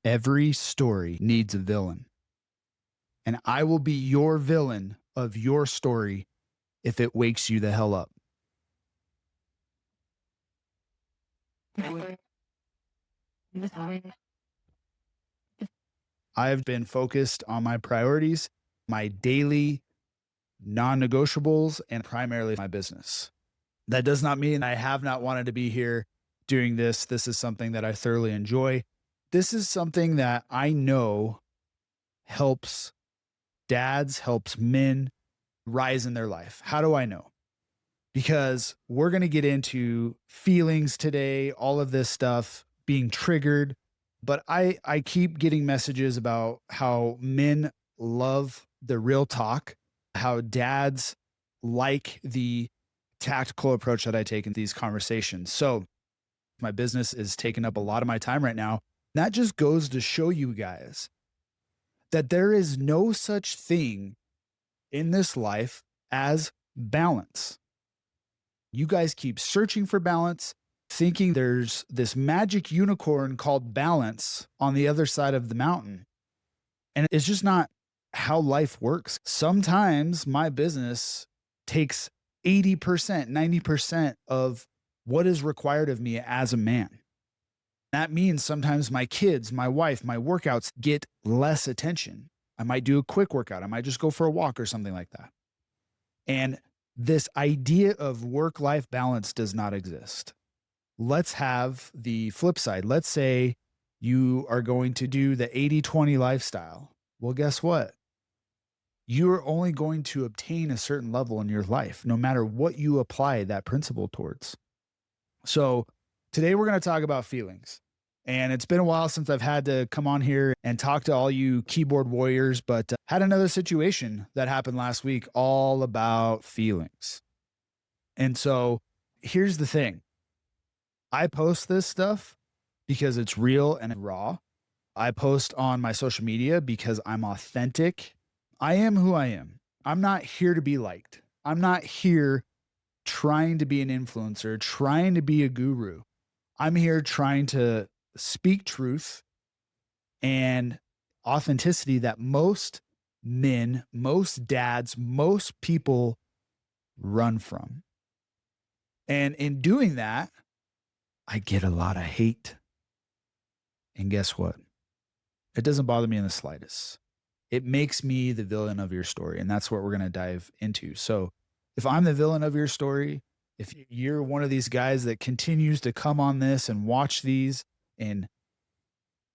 Every story needs a villain, and I will be your villain of your story if it wakes you the hell up. I've been focused on my priorities, my daily non negotiables, and primarily my business. That does not mean I have not wanted to be here doing this. This is something that I thoroughly enjoy. This is something that I know helps dads, helps men rise in their life. How do I know? Because we're going to get into feelings today, all of this stuff being triggered. But I keep getting messages about how men love the real talk, how dads like the tactical approach that I take in these conversations. So my business is taking up a lot of my time right now. That just goes to show you guys that there is no such thing in this life as balance. You guys keep searching for balance, thinking there's this magic unicorn called balance on the other side of the mountain. And it's just not how life works. Sometimes my business takes 80%, 90% of what is required of me as a man. That means sometimes my kids, my wife, my workouts get less attention. I might do a quick workout. I might just go for a walk or something like that. And this idea of work-life balance does not exist. Let's have the flip side. Let's say you are going to do the 80-20 lifestyle. Well, guess what? You're only going to obtain a certain level in your life, no matter what you apply that principle towards. So today we're going to talk about feelings. And it's been a while since I've had to come on here and talk to all you keyboard warriors, but had another situation that happened last week all about feelings. And so here's the thing. I post this stuff because it's real and raw. I post on my social media because I'm authentic. I am who I am. I'm not here to be liked. I'm not here trying to be an influencer, trying to be a guru. I'm here trying to speak truth and authenticity that most men, most dads, most people run from. And in doing that, I get a lot of hate. And guess what? It doesn't bother me in the slightest. It makes me the villain of your story. And that's what we're going to dive into. So if I'm the villain of your story, if you're one of these guys that continues to come on this and watch these and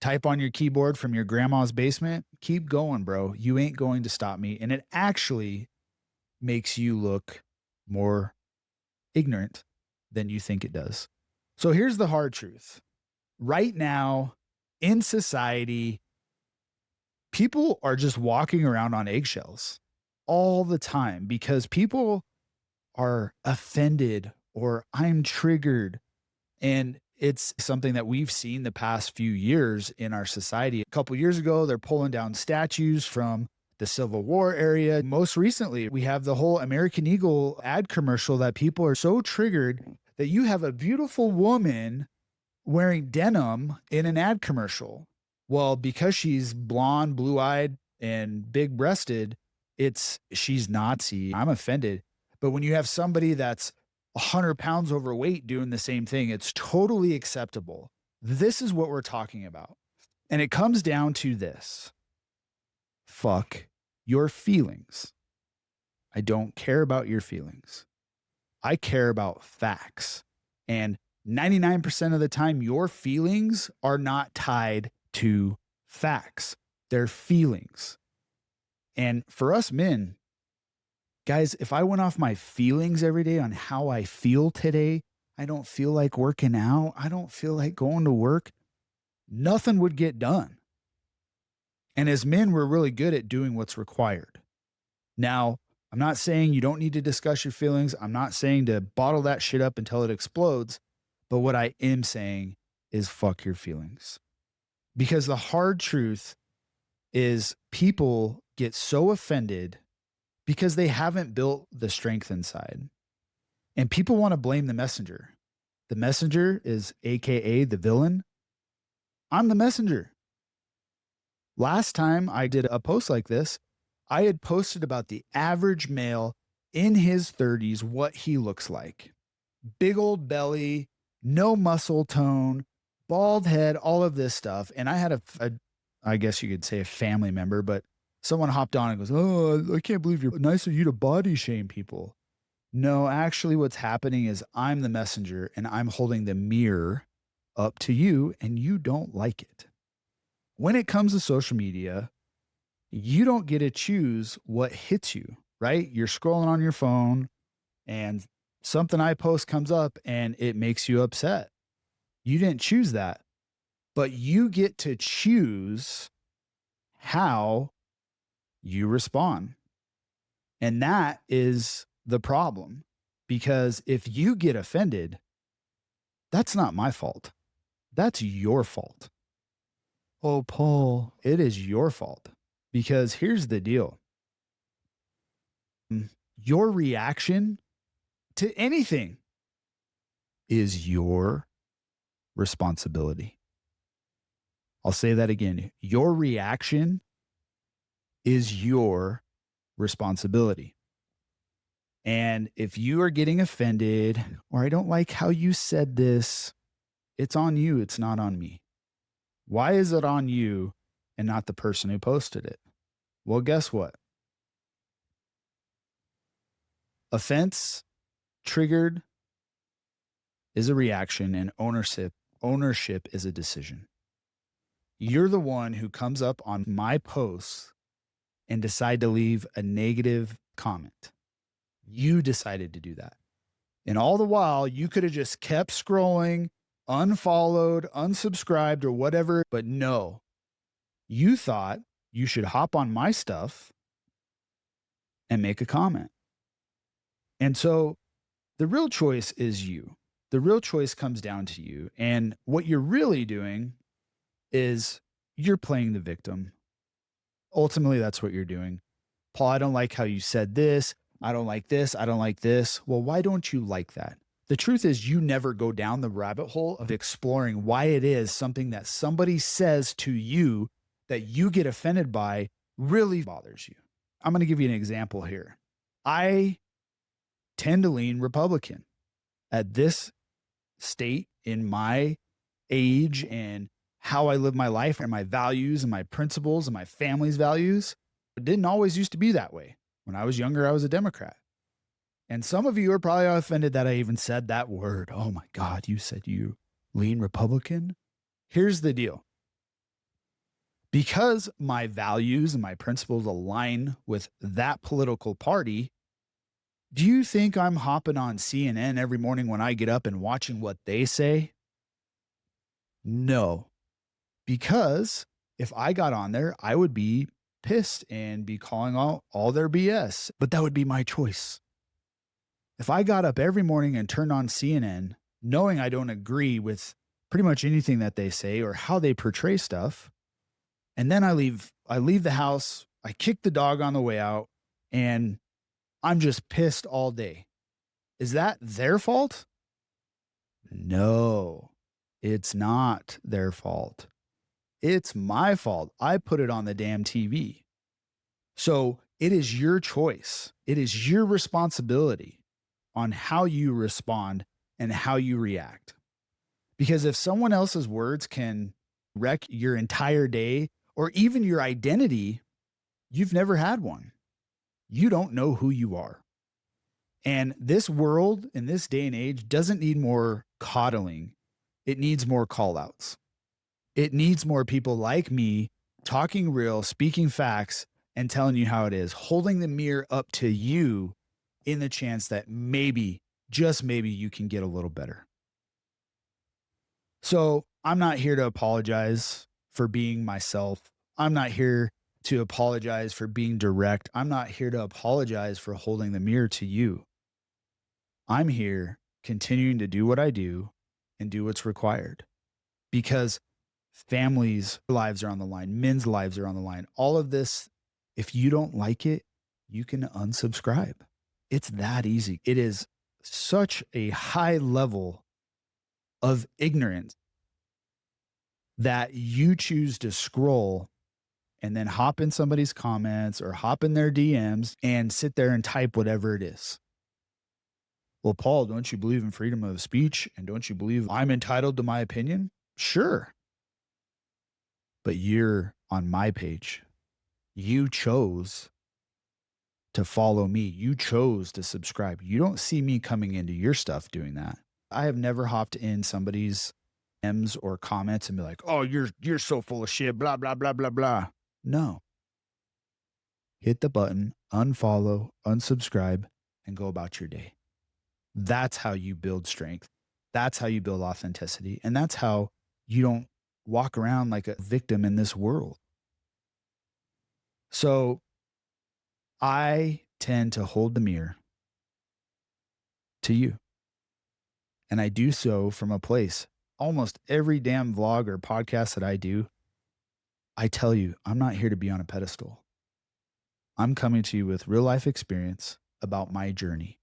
type on your keyboard from your grandma's basement, keep going, bro. You ain't going to stop me. And it actually makes you look more ignorant than you think it does. So here's the hard truth. Right now in society, people are just walking around on eggshells all the time because people are offended or I'm triggered. And it's something that we've seen the past few years in our society. A couple years ago, they're pulling down statues from the Civil War area. Most recently, we have the whole American Eagle ad commercial that people are so triggered that you have a beautiful woman wearing denim in an ad commercial. Well, because she's blonde, blue-eyed, and big-breasted, she's Nazi. I'm offended. But when you have somebody that's 100 pounds overweight doing the same thing, it's totally acceptable. This is what we're talking about. And it comes down to this. Fuck your feelings. I don't care about your feelings. I care about facts. And 99% of the time, your feelings are not tied to facts. They're feelings. And for us men, guys, if I went off my feelings every day on how I feel today, I don't feel like working out, I don't feel like going to work, nothing would get done. And as men, we're really good at doing what's required. Now, I'm not saying you don't need to discuss your feelings. I'm not saying to bottle that shit up until it explodes. But what I am saying is fuck your feelings. Because the hard truth is people get so offended because they haven't built the strength inside. And people want to blame the messenger. The messenger is AKA the villain. I'm the messenger. Last time I did a post like this, I had posted about the average male in his 30s, what he looks like. Big old belly, no muscle tone, bald head, all of this stuff. And I had I guess you could say a family member, but someone hopped on and goes, "Oh, I can't believe you're nice of you to body shame people." No, actually, what's happening is I'm the messenger and I'm holding the mirror up to you and you don't like it. When it comes to social media, you don't get to choose what hits you, right? You're scrolling on your phone and something I post comes up and it makes you upset. You didn't choose that, but you get to choose how you respond. And that is the problem because if you get offended, that's not my fault. That's your fault. Oh, Paul, it is your fault because here's the deal. Your reaction to anything is your responsibility. I'll say that again. Your reaction is your responsibility. And if you are getting offended or I don't like how you said this, it's on you. It's not on me. Why is it on you and not the person who posted it? Well, guess what? Offense triggered is a reaction and ownership is a decision. You're the one who comes up on my posts and decide to leave a negative comment. You decided to do that. And all the while, you could have just kept scrolling, unfollowed, unsubscribed, or whatever. But no, you thought you should hop on my stuff and make a comment. And so the real choice is you. The real choice comes down to you. And what you're really doing is you're playing the victim. Ultimately, that's what you're doing. Paul, I don't like how you said this. I don't like this. I don't like this. Well, why don't you like that? The truth is, you never go down the rabbit hole of exploring why it is something that somebody says to you that you get offended by really bothers you. I'm going to give you an example here. I tend to lean Republican at this state in my age and how I live my life and my values and my principles and my family's values. It didn't always used to be that way. When I was younger, I was a Democrat. And some of you are probably offended that I even said that word. Oh my God, you said you lean Republican? Here's the deal. Because my values and my principles align with that political party, do you think I'm hopping on CNN every morning when I get up and watching what they say? No, because if I got on there, I would be pissed and be calling out all their BS, but that would be my choice. If I got up every morning and turned on CNN, knowing I don't agree with pretty much anything that they say or how they portray stuff, and then I leave the house, I kick the dog on the way out, and I'm just pissed all day. Is that their fault? No, it's not their fault. It's my fault. I put it on the damn TV. So it is your choice. It is your responsibility on how you respond and how you react. Because if someone else's words can wreck your entire day or even your identity, you've never had one. You don't know who you are. And this world in this day and age doesn't need more coddling. It needs more call outs. It needs more people like me talking real, speaking facts, and telling you how it is, holding the mirror up to you in the chance that maybe, just maybe, you can get a little better. So I'm not here to apologize for being myself. I'm not here to apologize for being direct. I'm not here to apologize for holding the mirror to you. I'm here continuing to do what I do and do what's required because families' lives are on the line, men's lives are on the line. All of this, if you don't like it, you can unsubscribe. It's that easy. It is such a high level of ignorance that you choose to scroll and then hop in somebody's comments or hop in their DMs and sit there and type whatever it is. Well, Paul, don't you believe in freedom of speech? And don't you believe I'm entitled to my opinion? Sure. But you're on my page. You chose to follow me. You chose to subscribe. You don't see me coming into your stuff doing that. I have never hopped in somebody's M's or comments and be like, "Oh, you're so full of shit, blah blah blah blah blah." No. Hit the button, unfollow, unsubscribe, and go about your day. That's how you build strength. That's how you build authenticity. And that's how you don't walk around like a victim in this world. So I tend to hold the mirror to you. And I do so from a place. Almost every damn vlog or podcast that I do, I tell you, I'm not here to be on a pedestal. I'm coming to you with real life experience about my journey,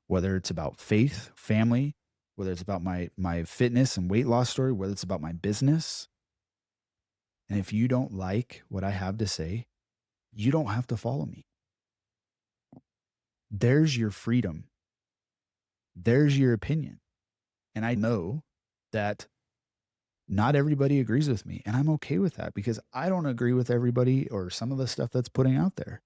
whether it's about faith, family, whether it's about my fitness and weight loss story, whether it's about my business. And if you don't like what I have to say, you don't have to follow me. There's your freedom. There's your opinion. And I know that not everybody agrees with me. And I'm okay with that because I don't agree with everybody or some of the stuff that's putting out there.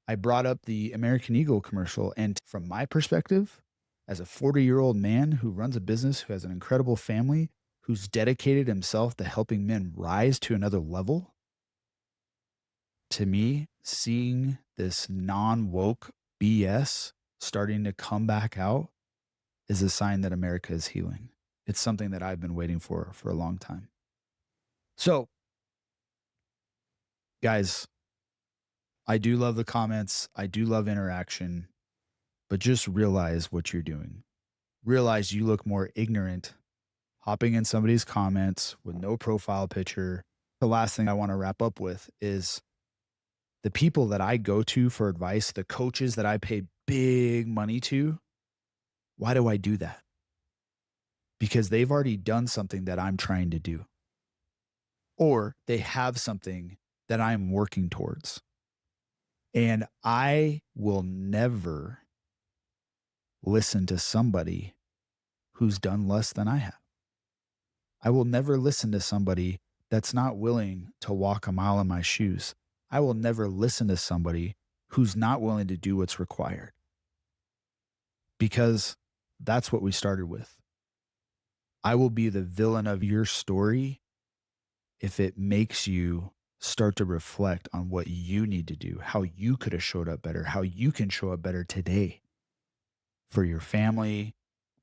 I brought up the American Eagle commercial. And from my perspective, as a 40-year-old man who runs a business, who has an incredible family, who's dedicated himself to helping men rise to another level, to me, seeing this non-woke BS starting to come back out is a sign that America is healing. It's something that I've been waiting for a long time. So, guys, I do love the comments. I do love interaction, but just realize what you're doing. Realize you look more ignorant hopping in somebody's comments with no profile picture. The last thing I want to wrap up with is the people that I go to for advice, the coaches that I pay big money to. Why do I do that? Because they've already done something that I'm trying to do, or they have something that I'm working towards. And I will never listen to somebody who's done less than I have. I will never listen to somebody that's not willing to walk a mile in my shoes. I will never listen to somebody who's not willing to do what's required, because that's what we started with. I will be the villain of your story if it makes you start to reflect on what you need to do, how you could have showed up better, how you can show up better today for your family,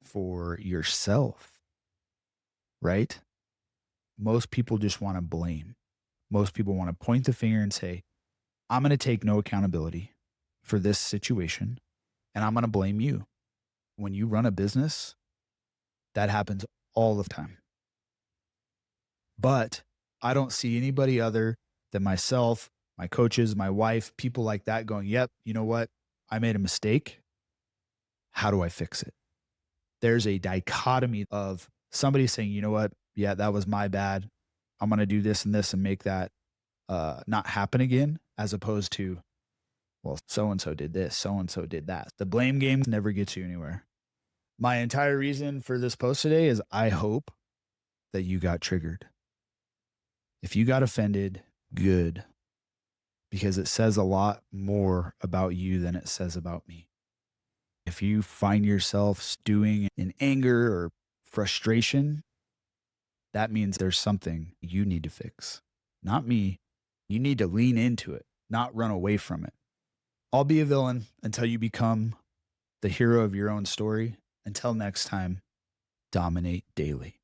for yourself, right? Most people just want to blame. Most people want to point the finger and say, I'm going to take no accountability for this situation and I'm going to blame you. When you run a business, that happens all the time. But I don't see anybody other than myself, my coaches, my wife, people like that going, yep, you know what? I made a mistake. How do I fix it? There's a dichotomy of somebody saying, you know what? Yeah, that was my bad. I'm going to do this and this and make that not happen again, as opposed to, well, so-and-so did this, so-and-so did that. The blame game never gets you anywhere. My entire reason for this post today is I hope that you got triggered. If you got offended, good, because it says a lot more about you than it says about me. If you find yourself stewing in anger or frustration, that means there's something you need to fix. Not me. You need to lean into it, not run away from it. I'll be a villain until you become the hero of your own story. Until next time, dominate daily.